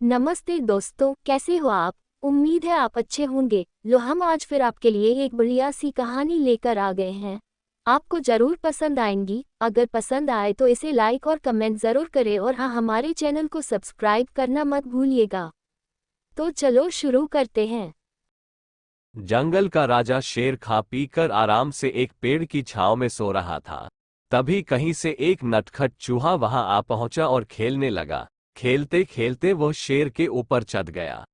नमस्ते दोस्तों, कैसे हो आप। उम्मीद है आप अच्छे होंगे। लो हम आज फिर आपके लिए एक बढ़िया सी कहानी लेकर आ गए हैं। आपको ज़रूर पसंद आएंगी। अगर पसंद आए तो इसे लाइक और कमेंट ज़रूर करें और हाँ, हमारे चैनल को सब्सक्राइब करना मत भूलिएगा। तो चलो शुरू करते हैं। जंगल का राजा शेर खा पी कर आराम से एक पेड़ की छांव में सो रहा था। तभी कहीं से एक नटखट चूहा वहां आ पहुंचा और खेलने लगा। खेलते खेलते वह शेर के ऊपर चढ़ गया।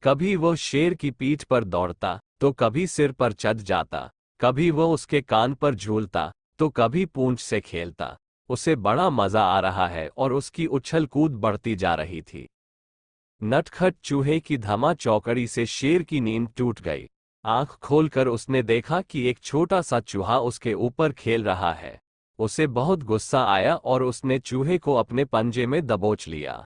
कभी वह शेर की पीठ पर दौड़ता तो कभी सिर पर चढ़ जाता। कभी वह उसके कान पर झूलता तो कभी पूंछ से खेलता। उसे बड़ा मजा आ रहा है और उसकी उछल कूद बढ़ती जा रही थी। नटखट चूहे की धमा चौकड़ी से शेर की नींद टूट गई। आंख खोलकर उसने देखा कि एक छोटा सा चूहा उसके ऊपर खेल रहा है। उसे बहुत गुस्सा आया और उसने चूहे को अपने पंजे में दबोच लिया।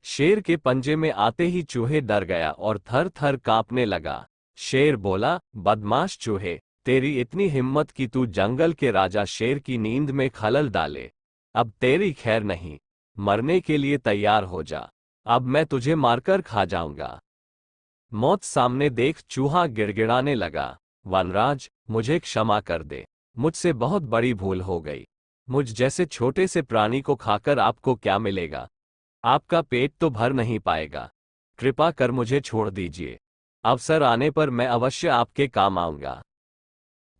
शेर के पंजे में आते ही चूहे डर गया और थर थर कांपने लगा। शेर बोला, बदमाश चूहे, तेरी इतनी हिम्मत कि तू जंगल के राजा शेर की नींद में खलल डाले। अब तेरी खैर नहीं, मरने के लिए तैयार हो जा। अब मैं तुझे मारकर खा जाऊंगा। मौत सामने देख चूहा गिड़गिड़ाने लगा, वनराज, मुझे क्षमा कर दे। मुझसे बहुत बड़ी भूल हो गई। मुझ जैसे छोटे से प्राणी को खाकर आपको क्या मिलेगा। आपका पेट तो भर नहीं पाएगा। कृपा कर मुझे छोड़ दीजिए। अवसर आने पर मैं अवश्य आपके काम आऊंगा।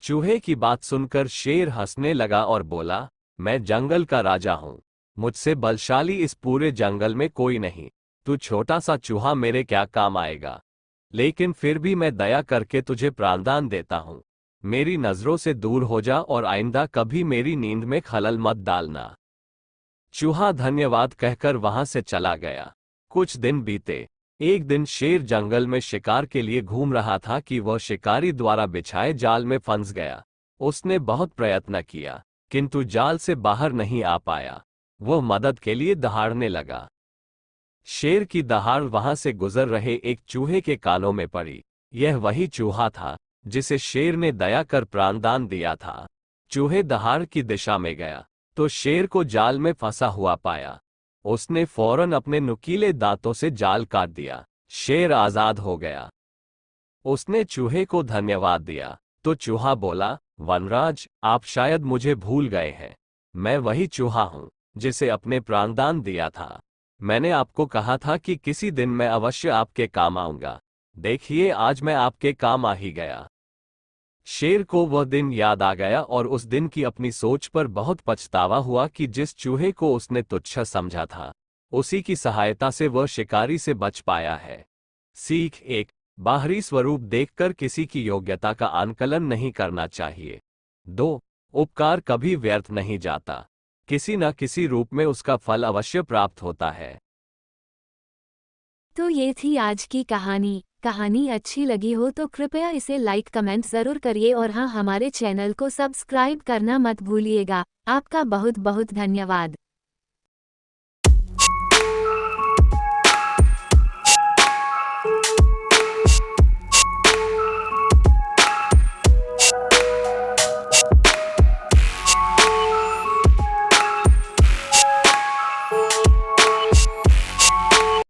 चूहे की बात सुनकर शेर हंसने लगा और बोला, मैं जंगल का राजा हूं। मुझसे बलशाली इस पूरे जंगल में कोई नहीं। तू छोटा सा चूहा मेरे क्या काम आएगा। लेकिन फिर भी मैं दया करके तुझे प्राणदान देता हूं। मेरी नजरों से दूर हो जा और आइंदा कभी मेरी नींद में खलल मत डालना। चूहा धन्यवाद कहकर वहां से चला गया। कुछ दिन बीते। एक दिन शेर जंगल में शिकार के लिए घूम रहा था कि वह शिकारी द्वारा बिछाए जाल में फंस गया। उसने बहुत प्रयत्न किया, किंतु जाल से बाहर नहीं आ पाया। वह मदद के लिए दहाड़ने लगा। शेर की दहाड़ वहां से गुजर रहे एक चूहे के कानों में पड़ी। यह वही चूहा था जिसे शेर ने दया कर प्राणदान दिया था। चूहे दहाड़ की दिशा में गया तो शेर को जाल में फंसा हुआ पाया। उसने फौरन अपने नुकीले दांतों से जाल काट दिया। शेर आजाद हो गया। उसने चूहे को धन्यवाद दिया तो चूहा बोला, वनराज, आप शायद मुझे भूल गए हैं। मैं वही चूहा हूं जिसे अपने प्राणदान दिया था। मैंने आपको कहा था कि किसी दिन मैं अवश्य आपके काम आऊंगा। देखिए, आज मैं आपके काम आ ही गया। शेर को वह दिन याद आ गया और उस दिन की अपनी सोच पर बहुत पछतावा हुआ कि जिस चूहे को उसने तुच्छ समझा था, उसी की सहायता से वह शिकारी से बच पाया है। सीख एक, बाहरी स्वरूप देखकर किसी की योग्यता का आंकलन नहीं करना चाहिए। 2, उपकार कभी व्यर्थ नहीं जाता। किसी न किसी रूप में उसका फल अवश्य प्राप्त होता है। तो ये थी आज की कहानी। कहानी अच्छी लगी हो तो कृपया इसे लाइक कमेंट ज़रूर करिए और हाँ, हमारे चैनल को सब्सक्राइब करना मत भूलिएगा। आपका बहुत बहुत धन्यवाद।